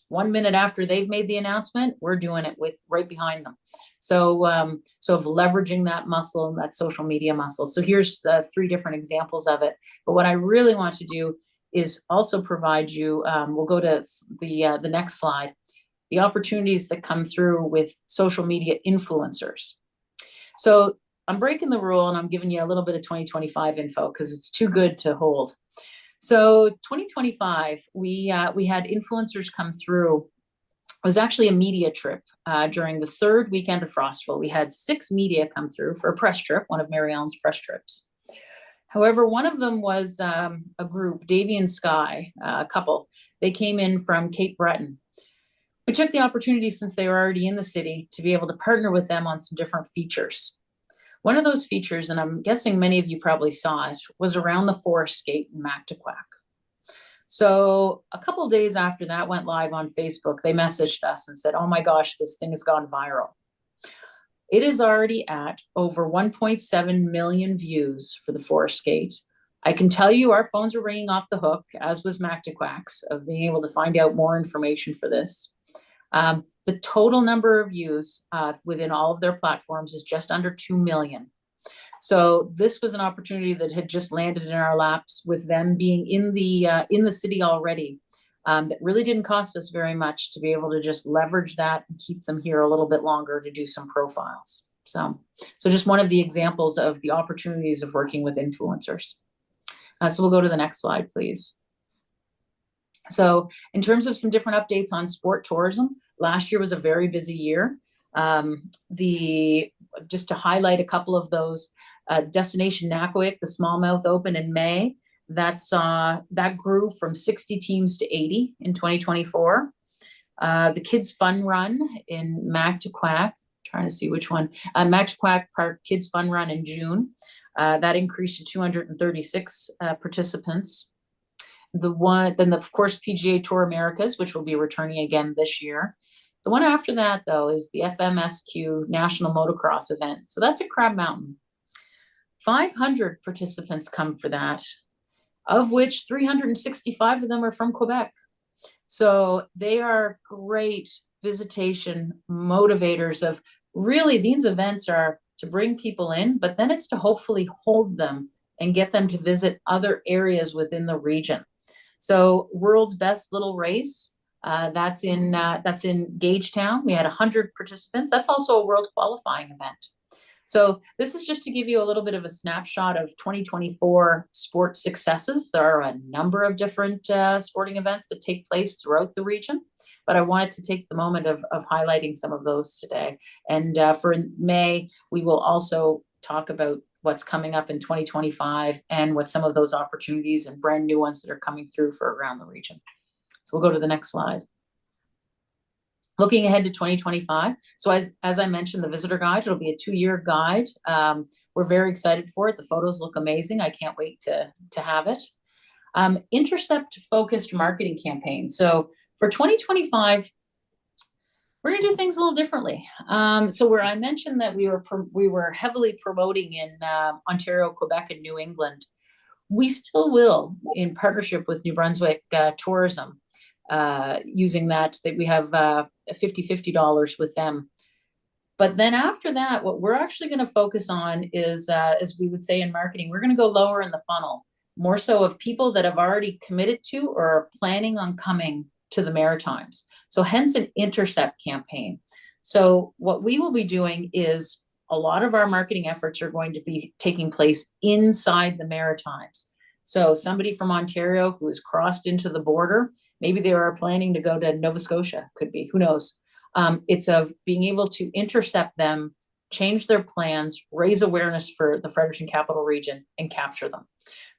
1 minute after they've made the announcement, we're doing it right behind them. So of leveraging that muscle, that social media muscle. So here's the 3 different examples of it. But what I really want to do is also provide you, we'll go to the next slide, the opportunities that come through with social media influencers. So I'm breaking the rule and I'm giving you a little bit of 2025 info because it's too good to hold. So 2025, we had influencers come through. It was actually a media trip during the 3rd weekend of Frostville. We had 6 media come through for a press trip, one of Mary Ellen's press trips. However, one of them was a group, Davy and Sky, a couple. They came in from Cape Breton. We took the opportunity, since they were already in the city, to be able to partner with them on some different features. One of those features, and I'm guessing many of you probably saw it, was around the Forest Skate in Mactaquac. So a couple of days after that went live on Facebook, they messaged us and said, oh my gosh, this thing has gone viral. It is already at over 1.7 million views for the Forest Skate. I can tell you our phones were ringing off the hook, as was Mactaquac's, of being able to find out more information for this. The total number of views within all of their platforms is just under 2 million. So this was an opportunity that had just landed in our laps with them being in the city already. That really didn't cost us very much to be able to just leverage that and keep them here a little bit longer to do some profiles. So just one of the examples of the opportunities of working with influencers. So we'll go to the next slide, please. So in terms of some different updates on sport tourism, Last year was a very busy year. Just to highlight a couple of those, Destination Nakawik, the smallmouth open in May, that grew from 60 teams to 80 in 2024. The Kids Fun Run in Mactaquac, trying to see which one, Mactaquac Park Kids Fun Run in June, that increased to 236 participants. Of course, PGA Tour Americas, which will be returning again this year. The one after that, though, is the FMSQ National Motocross event. So that's at Crab Mountain. 500 participants come for that, of which 365 of them are from Quebec. So they are great visitation motivators of really these events are to bring people in, but then it's to hopefully hold them and get them to visit other areas within the region. So World's Best Little Race, that's in Gagetown. We had 100 participants. That's also a world qualifying event. So this is just to give you a little bit of a snapshot of 2024 sports successes. There are a number of different sporting events that take place throughout the region, but I wanted to take the moment of highlighting some of those today. And for May, we will also talk about what's coming up in 2025 and what some of those opportunities and brand new ones that are coming through for around the region. So we'll go to the next slide. Looking ahead to 2025. So as I mentioned, the visitor guide, it'll be a 2-year guide. We're very excited for it. The photos look amazing. I can't wait to have it. Intercept focused marketing campaign. So for 2025, we're gonna do things a little differently. So where I mentioned that we were heavily promoting in Ontario, Quebec, and New England, we still will, in partnership with New Brunswick Tourism, using that we have $50 with them. But then after that, what we're actually going to focus on is, as we would say in marketing, we're going to go lower in the funnel, more so of people that have already committed to or are planning on coming to the Maritimes. So hence an intercept campaign. So what we will be doing is a lot of our marketing efforts are going to be taking place inside the Maritimes. So somebody from Ontario who has crossed into the border, maybe they are planning to go to Nova Scotia, could be, who knows? It's of being able to intercept them, change their plans, raise awareness for the Fredericton Capital Region, and capture them.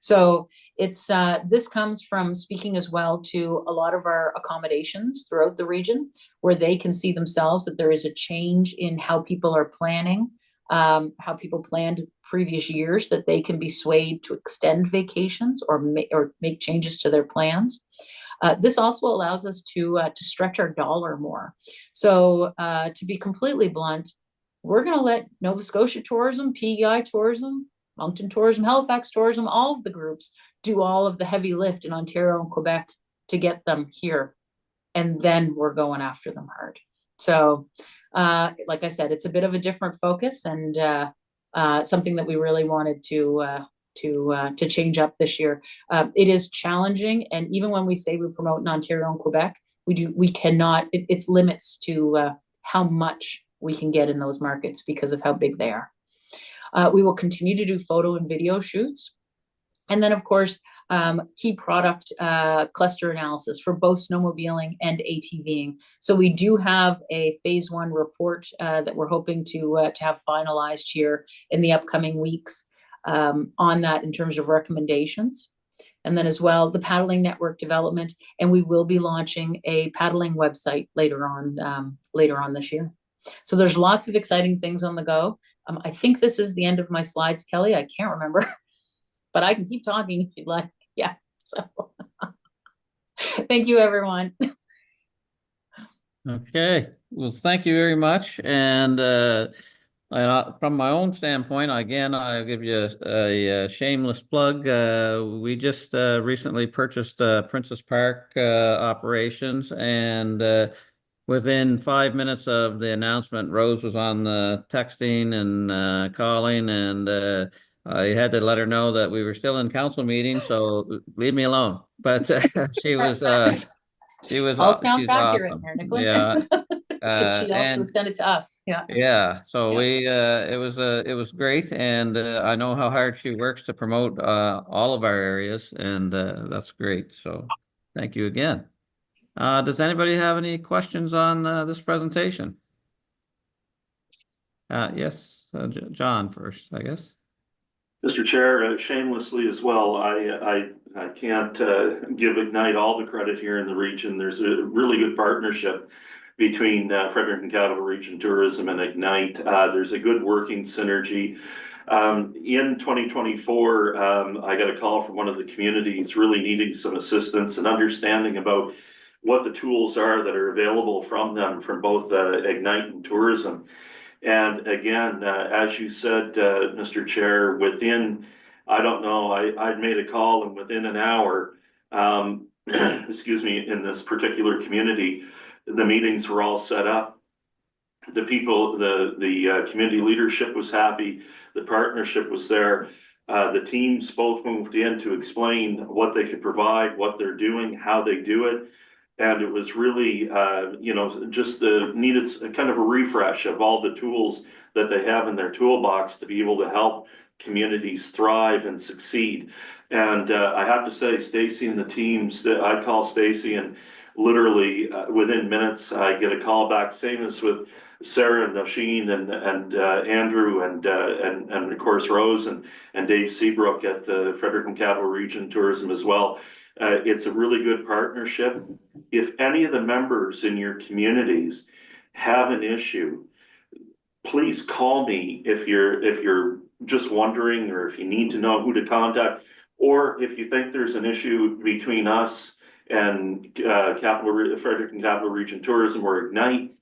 So it's this comes from speaking as well to a lot of our accommodations throughout the region, where they can see themselves that there is a change in how people are planning, how people planned previous years, that they can be swayed to extend vacations or make changes to their plans. This also allows us to stretch our dollar more. So to be completely blunt, we're going to let Nova Scotia Tourism, PEI Tourism, Moncton Tourism, Halifax Tourism, all of the groups do all of the heavy lift in Ontario and Quebec to get them here. And then we're going after them hard. So like I said, it's a bit of a different focus and something that we really wanted to change up this year. It is challenging, and even when we say we promote in Ontario and Quebec, we cannot. It's limits to how much we can get in those markets because of how big they are. We will continue to do photo and video shoots, and then of course key product cluster analysis for both snowmobiling and ATVing. So we do have a phase 1 report that we're hoping to have finalized here in the upcoming weeks on that in terms of recommendations. And then as well, the paddling network development, and we will be launching a paddling website later on this year. So there's lots of exciting things on the go. I think this is the end of my slides, Kelly. I can't remember, but I can keep talking if you'd like. Yeah, so thank you, everyone. Okay, well, thank you very much. And from my own standpoint, again, I'll give you a shameless plug. We just recently purchased Princess Park operations, and within 5 minutes of the announcement, Rose was on the texting and calling, and I had to let her know that we were still in council meeting, so leave me alone. But she was All sounds she's accurate awesome. here, Nicholas. Yeah. But she also And sent it to us. Yeah. yeah, so Yeah. it was great, and I know how hard she works to promote all of our areas, and that's great. So thank you again. Does anybody have any questions on this presentation? Yes, John first, I guess. Mr. Chair, shamelessly as well, I can't give Ignite all the credit here in the region. There's a really good partnership between Fredericton Capital Region Tourism and Ignite. There's a good working synergy. In 2024, I got a call from one of the communities really needing some assistance and understanding about what the tools are that are available from them, from both Ignite and tourism. And again, as you said, Mr. Chair, within, I don't know, I'd made a call and within an hour, excuse me, in this particular community, the meetings were all set up. The people, the community leadership was happy. The partnership was there. The teams both moved in to explain what they could provide, what they're doing, how they do it. And it was really, you know, just needed kind of a refresh of all the tools that they have in their toolbox to be able to help communities thrive and succeed. And I have to say, Stacy and the teams, I call Stacy and literally within minutes, I get a call back, same as with Sarah and Nosheen and Andrew and of course Rose and Dave Seabrook at the Fredericton Capital Region Tourism as well. It's a really good partnership. If any of the members in your communities have an issue, please call me if you're just wondering or if you need to know who to contact, or if you think there's an issue between us and Fredericton Capital Region Tourism or Ignite.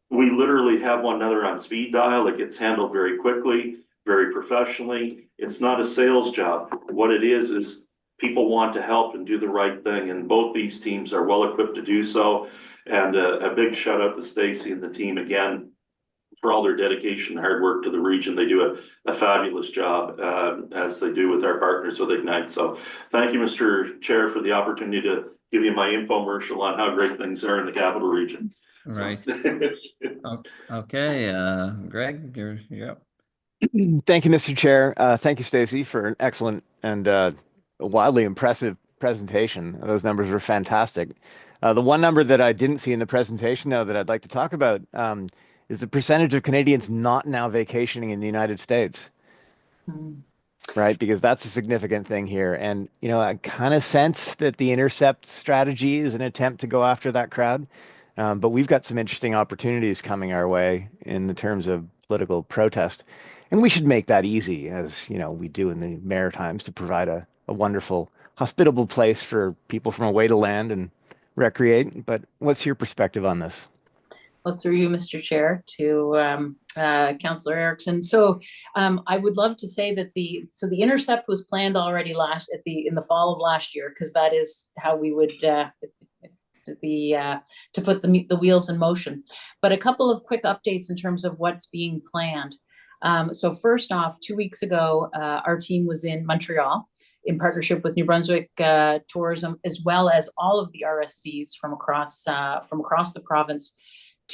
We literally have one another on speed dial. It gets handled very quickly, very professionally. It's not a sales job. What it is people want to help and do the right thing, and both these teams are well equipped to do so. And a big shout out to Stacy and the team again for all their dedication and hard work to the region. They do a fabulous job as they do with our partners with Ignite. So thank you, Mr. Chair, for the opportunity to give you my infomercial on how great things are in the capital region. Right. Okay, Greg, you're up. Thank you, Mr. Chair. Thank you, Stacy, for an excellent and wildly impressive presentation. Those numbers were fantastic. The one number that I didn't see in the presentation, though, that I'd like to talk about is the percentage of Canadians not now vacationing in the United States. Right, because that's a significant thing here. And, you know, I kind of sense that the Intercept strategy is an attempt to go after that crowd. But we've got some interesting opportunities coming our way in the terms of political protest. And we should make that easy, as you know, we do in the Maritimes, to provide a wonderful, hospitable place for people from away to land and recreate. But what's your perspective on this? Well, through you, Mr. Chair, to Councillor Erickson. So I would love to say that the Intercept was planned already in the fall of last year, because that is how we would to put the wheels in motion. But a couple of quick updates in terms of what's being planned. So first off, 2 weeks ago, our team was in Montreal in partnership with New Brunswick Tourism, as well as all of the RSCs from across the province.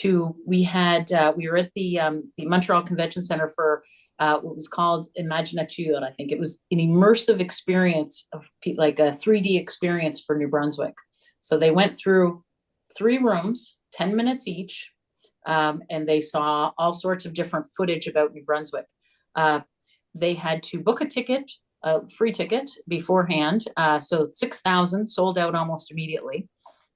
We were at the Montreal Convention Center for what was called Imaginature. I think it was an immersive experience of like a 3D experience for New Brunswick. So they went through 3 rooms, 10 minutes each, and they saw all sorts of different footage about New Brunswick. They had to book a free ticket beforehand. So 6,000 sold out almost immediately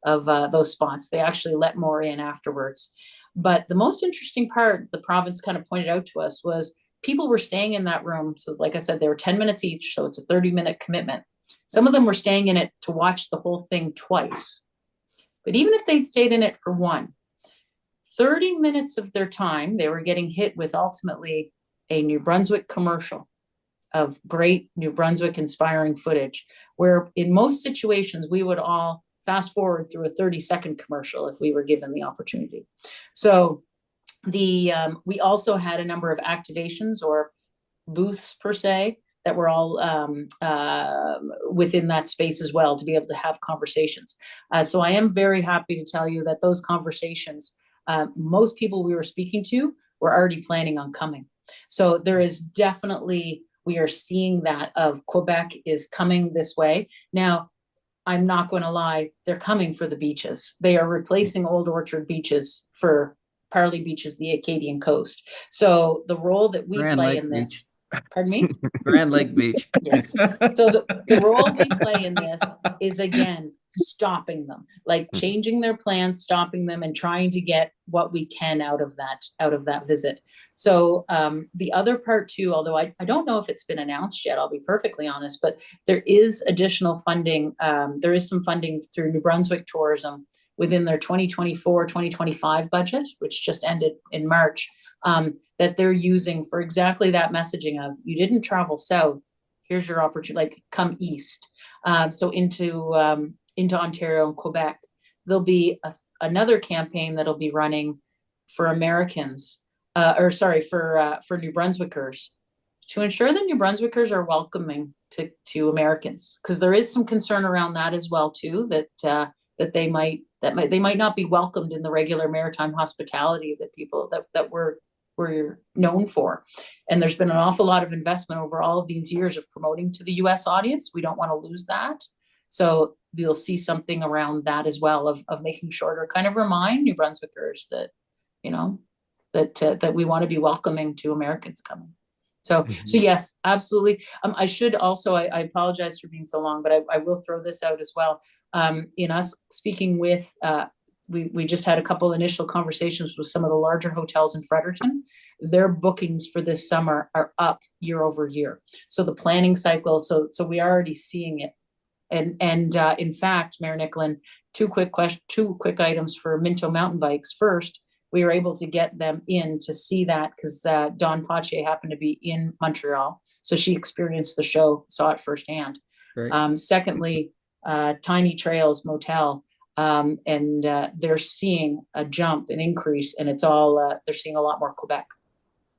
of those spots. They actually let more in afterwards. But the most interesting part the province kind of pointed out to us was people were staying in that room. So like I said, they were 10 minutes each, so it's a 30-minute commitment. Some of them were staying in it to watch the whole thing twice. But even if they'd stayed in it for 30 minutes of their time, they were getting hit with ultimately a New Brunswick commercial of great New Brunswick inspiring footage, where in most situations, we would all fast forward through a 30-second commercial if we were given the opportunity. So we also had a number of activations or booths per se that were all within that space as well to be able to have conversations. So I am very happy to tell you that those conversations, most people we were speaking to were already planning on coming. So there is definitely, we are seeing that of Quebec is coming this way. Now, I'm not going to lie, they're coming for the beaches. They are replacing Old Orchard beaches for Parley Beaches, the Acadian coast. So the role that we Grand play Lake in Beach. this, pardon me? Grand Lake Beach. Yes. So the role we play in this is, again, stopping them, like changing their plans, stopping them, and trying to get what we can out of that visit. So the other part too, although I don't know if it's been announced yet, I'll be perfectly honest, but there is additional funding. There is some funding through New Brunswick Tourism within their 2024-2025 budget, which just ended in March, that they're using for exactly that messaging of, you didn't travel south, here's your opportunity, like come east. So into Ontario and Quebec. There'll be another campaign that'll be running for Americans, for New Brunswickers, to ensure that New Brunswickers are welcoming to Americans, because there is some concern around that as well too, that they might not be welcomed in the regular maritime hospitality that people that we're known for. And there's been an awful lot of investment over all of these years of promoting to the US audience. We don't want to lose that. So you'll see something around that as well, of making sure to kind of remind New Brunswickers that, you know, that we want to be welcoming to Americans coming. So yes, absolutely. I should also, I apologize for being so long, but I will throw this out as well. In us speaking with, we just had a couple initial conversations with some of the larger hotels in Fredericton. Their bookings for this summer are up year over year. So the planning cycle, so we're already seeing it. And in fact, Mayor Nicklin, two quick items for Minto mountain bikes. First, we were able to get them in to see that because Dawn Pache happened to be in Montreal. So she experienced the show, saw it firsthand. Great. Secondly, Tiny Trails Motel, and they're seeing a jump, an increase, and it's all, they're seeing a lot more Quebec.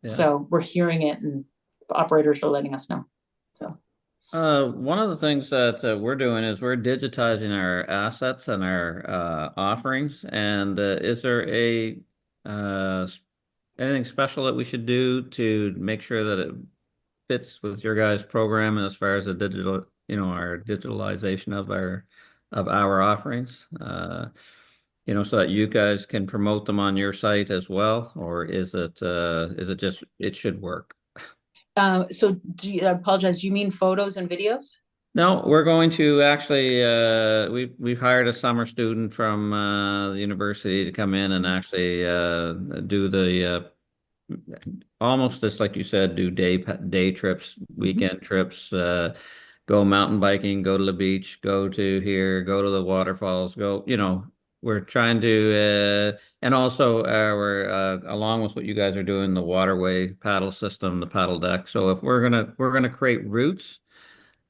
Yeah. So we're hearing it and operators are letting us know. So. One of the things that we're doing is we're digitizing our assets and our offerings. And is there anything special that we should do to make sure that it fits with your guys' program as far as the digital, our digitalization of our offerings? So that you guys can promote them on your site as well, or is it just it should work? So I apologize, do you mean photos and videos? No, we're going to actually, we've hired a summer student from the university to come in and actually do the, almost just like you said, do day trips, weekend trips, go mountain biking, go to the beach, go to here, go to the waterfalls, we're trying to, and also we're along with what you guys are doing, the waterway paddle system, the paddle deck. So if we're gonna create routes,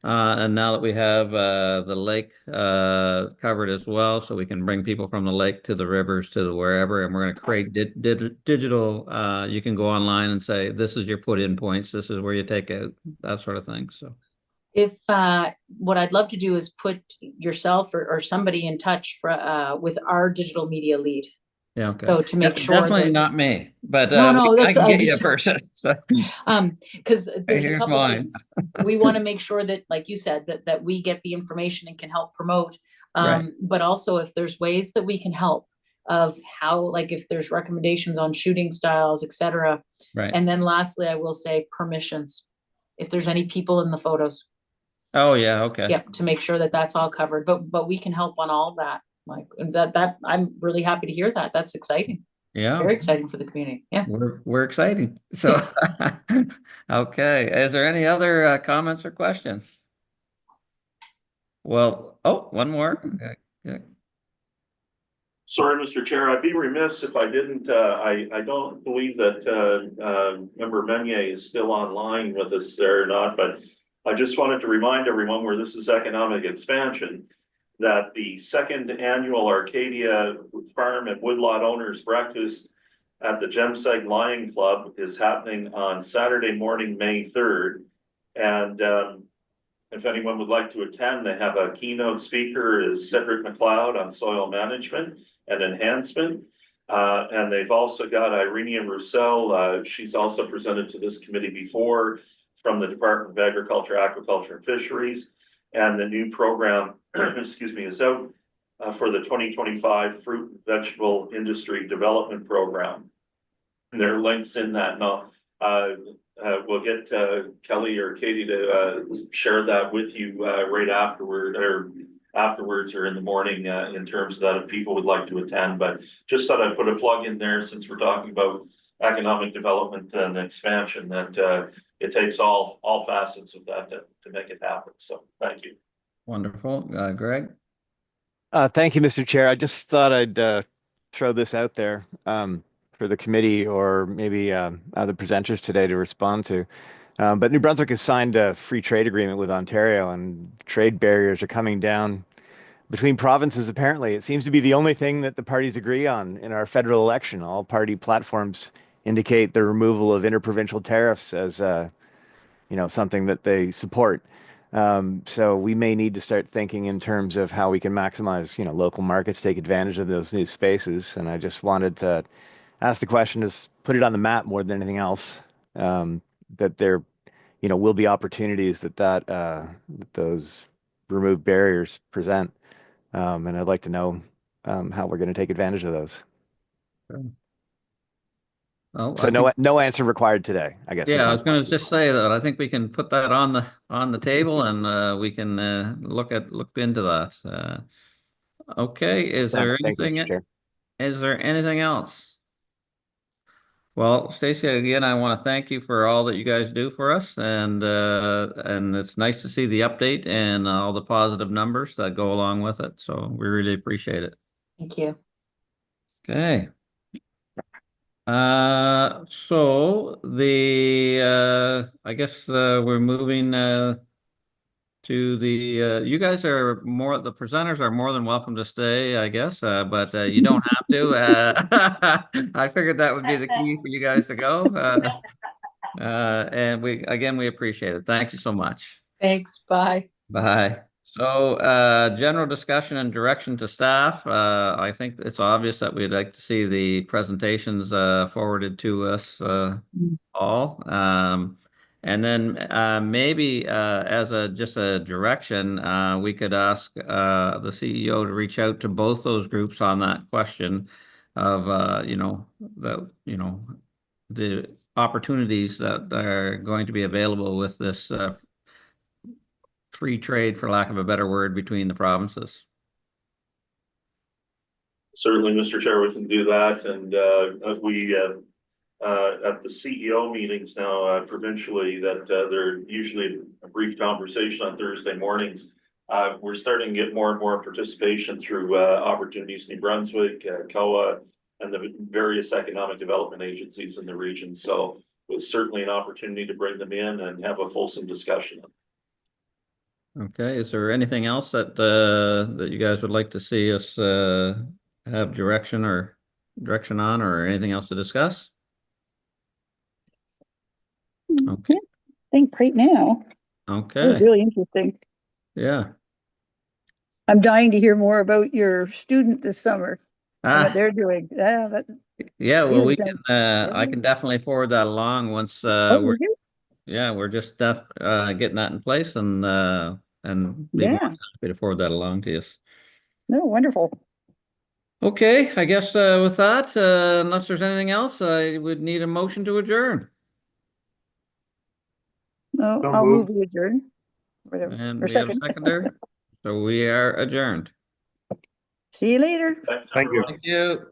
and now that we have the lake covered as well, so we can bring people from the lake to the rivers to the wherever, and we're gonna create digital. You can go online and say, this is your put in points, this is where you take out, that sort of thing. So. If what I'd love to do is put yourself or somebody in touch with our digital media lead. Yeah, okay. So to make sure definitely that, not me, but no, I that's can get you a person. So. Because there's a Here's couple mine. things we want to make sure that, like you said, that we get the information and can help promote. Right. But also if there's ways that we can help of how, like if there's recommendations on shooting styles, etc. Right. And then lastly, I will say permissions. If there's any people in the photos. Oh yeah, okay. Yep, to make sure that that's all covered, but we can help on all of that. Like that I'm really happy to hear that. That's exciting. Yeah. Very exciting for the community. Yeah. We're exciting. So okay. Is there any other comments or questions? Well, one more. Okay. Sorry, Mr. Chair, I'd be remiss if I didn't, I don't believe that Member Meunier is still online with us there or not, but I just wanted to remind everyone where this is economic expansion, that the second annual Arcadia Farm and Woodlot Owners Breakfast at the Gemseg Lion Club is happening on Saturday morning, May 3rd. And if anyone would like to attend, they have a keynote speaker is Cedric McLeod on soil management and enhancement. And they've also got Irene Roussel. She's also presented to this committee before, from the Department of Agriculture, Aquaculture and Fisheries. And the new program, excuse me, is out for the 2025 Fruit and Vegetable Industry Development Program. And there are links in that. Now, we'll get Kelly or Katie to share that with you right afterwards or in the morning in terms of that if people would like to attend. But just thought I'd put a plug in there since we're talking about economic development and expansion, that it takes all facets of that to make it happen. So thank you. Wonderful. Greg? Thank you, Mr. Chair. I just thought I'd throw this out there for the committee or maybe other presenters today to respond to. But New Brunswick has signed a free trade agreement with Ontario, and trade barriers are coming down between provinces. Apparently, it seems to be the only thing that the parties agree on in our federal election. All party platforms indicate the removal of interprovincial tariffs as something that they support. So we may need to start thinking in terms of how we can maximize, local markets, take advantage of those new spaces. And I just wanted to ask the question, is put it on the map more than anything else, that there, will be opportunities that those removed barriers present. And I'd like to know how we're going to take advantage of those. Well, So I think- no answer required today, I guess. Yeah, I was going to just say that I think we can put that on the table, and we can look into that. Okay, is there Thank you, Mr. anything? Chair. Is there anything else? Well, Stacey, again, I want to thank you for all that you guys do for us, and it's nice to see the update and all the positive numbers that go along with it. So we really appreciate it. Thank you. Okay. So I guess we're moving to the you guys are the presenters are more than welcome to stay, I guess, but you don't have to. I figured that would be the key for you guys to go. And we appreciate it. Thank you so much. Thanks. Bye. Bye. So, general discussion and direction to staff. I think it's obvious that we'd like to see the presentations forwarded to us all. And then maybe as just a direction, we could ask the CEO to reach out to both those groups on that question of the opportunities that are going to be available with this free trade, for lack of a better word, between the provinces. Certainly, Mr. Chair, we can do that. And we at the CEO meetings now provincially, that they're usually a brief conversation on Thursday mornings. We're starting to get more and more participation through Opportunities New Brunswick, COA, and the various economic development agencies in the region. So it's certainly an opportunity to bring them in and have a fulsome discussion. Okay, is there anything else that you guys would like to see us have direction on, or anything else to discuss? Okay. I think right now, it was Okay. really interesting. Yeah. I'm dying to hear more about your student this summer and what Ah, they're doing. Yeah, yeah. Well, really we good. can. I can definitely forward that along once we're just getting that in place, and be more than happy to forward that along to you. No, wonderful. Okay, I guess with that, unless there's anything else, I would need a motion to adjourn. No, So I'll move moved. the adjourn. Whatever. And Or we have a second. seconder. So we are adjourned. See you later. Thanks, Thank you. everyone. Thank you.